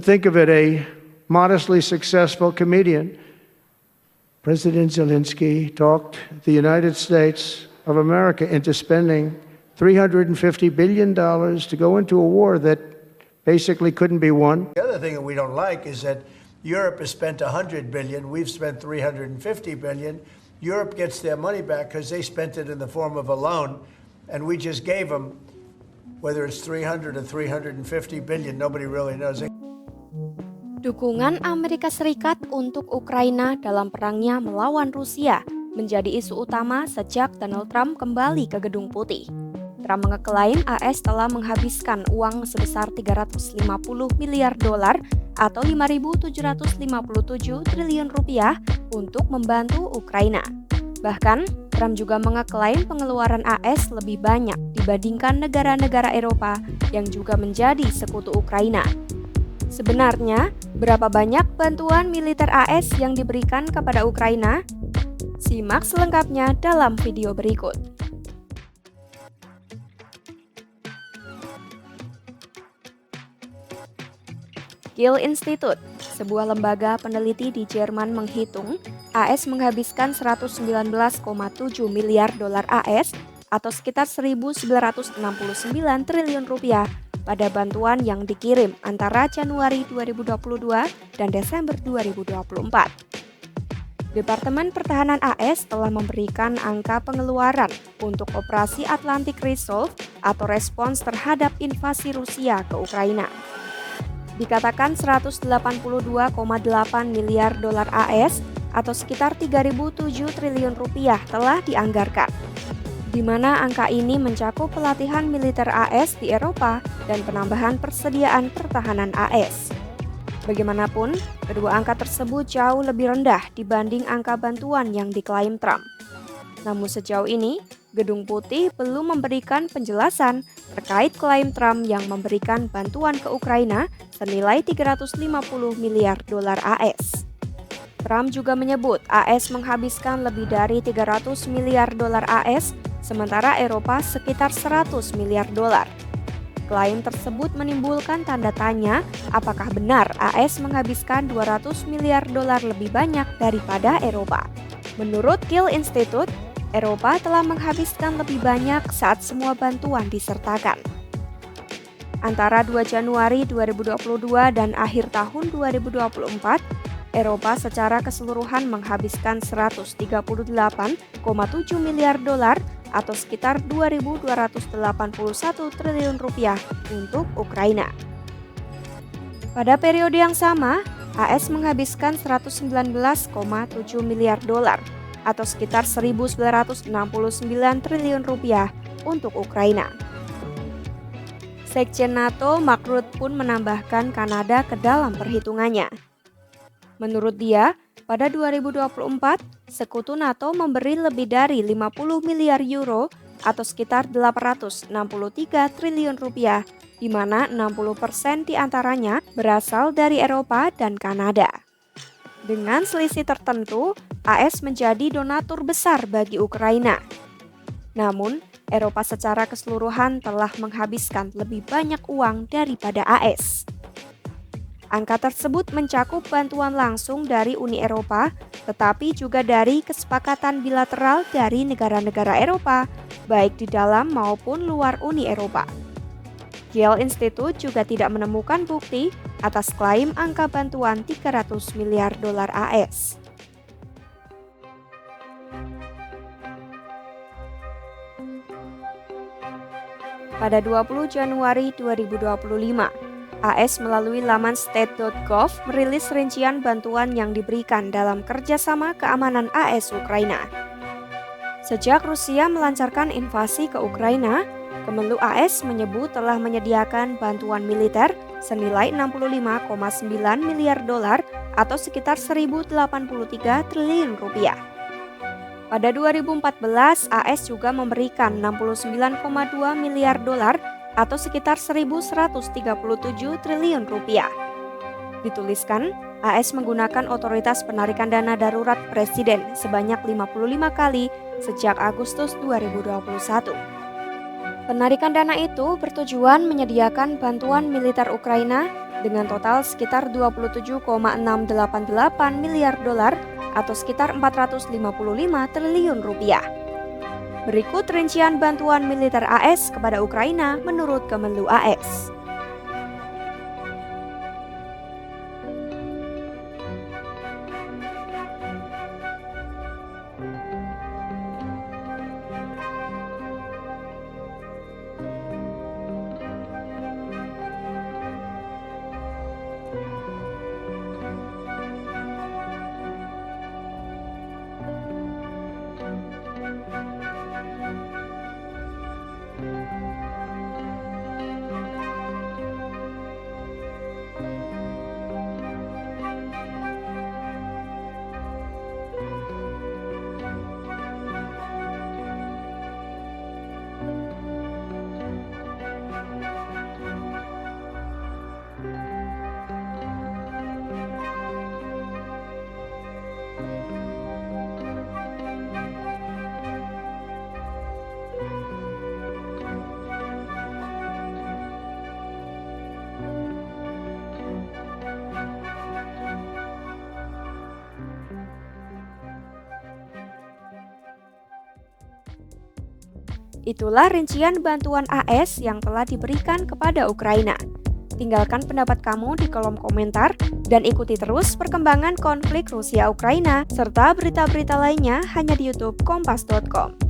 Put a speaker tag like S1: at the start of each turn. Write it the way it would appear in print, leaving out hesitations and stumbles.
S1: Think of it, a modestly successful comedian. President Zelensky talked the United States of America into spending $350 billion to go into a war that basically couldn't be won.
S2: The other thing that we don't like is that Europe has spent $100 billion, we've spent $350 billion. Europe gets their money back because they spent it in the form of a loan, and we just gave them, whether it's 300 or 350 billion, nobody really knows.
S3: Dukungan Amerika Serikat untuk Ukraina dalam perangnya melawan Rusia menjadi isu utama sejak Donald Trump kembali ke Gedung Putih. Trump mengeklaim AS telah menghabiskan uang sebesar $350 miliar atau 5.757 triliun rupiah untuk membantu Ukraina. Bahkan, Trump juga mengeklaim pengeluaran AS lebih banyak dibandingkan negara-negara Eropa yang juga menjadi sekutu Ukraina. Sebenarnya, berapa banyak bantuan militer AS yang diberikan kepada Ukraina? Simak selengkapnya dalam video berikut. Kiel Institute, sebuah lembaga peneliti di Jerman menghitung AS menghabiskan 119,7 miliar dolar AS atau sekitar 1.969 triliun rupiah pada bantuan yang dikirim antara Januari 2022 dan Desember 2024. Departemen Pertahanan AS telah memberikan angka pengeluaran untuk Operasi Atlantic Resolve atau respons terhadap invasi Rusia ke Ukraina. Dikatakan 182,8 miliar dolar AS atau sekitar 3.007 triliun rupiah telah dianggarkan, di mana angka ini mencakup pelatihan militer AS di Eropa dan penambahan persediaan pertahanan AS. Bagaimanapun, kedua angka tersebut jauh lebih rendah dibanding angka bantuan yang diklaim Trump. Namun sejauh ini, Gedung Putih belum memberikan penjelasan terkait klaim Trump yang memberikan bantuan ke Ukraina senilai 350 miliar dolar AS. Trump juga menyebut AS menghabiskan lebih dari 300 miliar dolar AS, sementara Eropa sekitar 100 miliar dolar. Klaim tersebut menimbulkan tanda tanya apakah benar AS menghabiskan 200 miliar dolar lebih banyak daripada Eropa. Menurut Kiel Institute, Eropa telah menghabiskan lebih banyak saat semua bantuan disertakan. Antara 2 Januari 2022 dan akhir tahun 2024, Eropa secara keseluruhan menghabiskan 138,7 miliar dolar atau sekitar 2.281 triliun rupiah untuk Ukraina. Pada periode yang sama, AS menghabiskan 119,7 miliar dolar atau sekitar 1.969 triliun rupiah untuk Ukraina. Sekjen NATO Mark Rutte pun menambahkan Kanada ke dalam perhitungannya. Menurut dia, pada 2024, sekutu NATO memberi lebih dari 50 miliar euro atau sekitar 863 triliun rupiah, di mana 60% diantaranya berasal dari Eropa dan Kanada. Dengan selisih tertentu, AS menjadi donatur besar bagi Ukraina. Namun, Eropa secara keseluruhan telah menghabiskan lebih banyak uang daripada AS. Angka tersebut mencakup bantuan langsung dari Uni Eropa, tetapi juga dari kesepakatan bilateral dari negara-negara Eropa, baik di dalam maupun luar Uni Eropa. Kiel Institute juga tidak menemukan bukti atas klaim angka bantuan 300 miliar dolar AS. Pada 20 Januari 2025, AS melalui laman state.gov merilis rincian bantuan yang diberikan dalam kerjasama keamanan AS Ukraina. Sejak Rusia melancarkan invasi ke Ukraina, Kemenlu AS menyebut telah menyediakan bantuan militer senilai 65,9 miliar dolar atau sekitar 1.083 triliun rupiah. Pada 2014, AS juga memberikan 69,2 miliar dolar atau sekitar 1.137 triliun rupiah. Dituliskan, AS menggunakan otoritas penarikan dana darurat Presiden sebanyak 55 kali sejak Agustus 2021. Penarikan dana itu bertujuan menyediakan bantuan militer Ukraina dengan total sekitar 27,688 miliar dolar atau sekitar 455 triliun rupiah. Berikut rincian bantuan militer AS kepada Ukraina menurut Kemenlu AS. Itulah rincian bantuan AS yang telah diberikan kepada Ukraina. Tinggalkan pendapat kamu di kolom komentar dan ikuti terus perkembangan konflik Rusia-Ukraina serta berita-berita lainnya hanya di YouTube Kompas.com.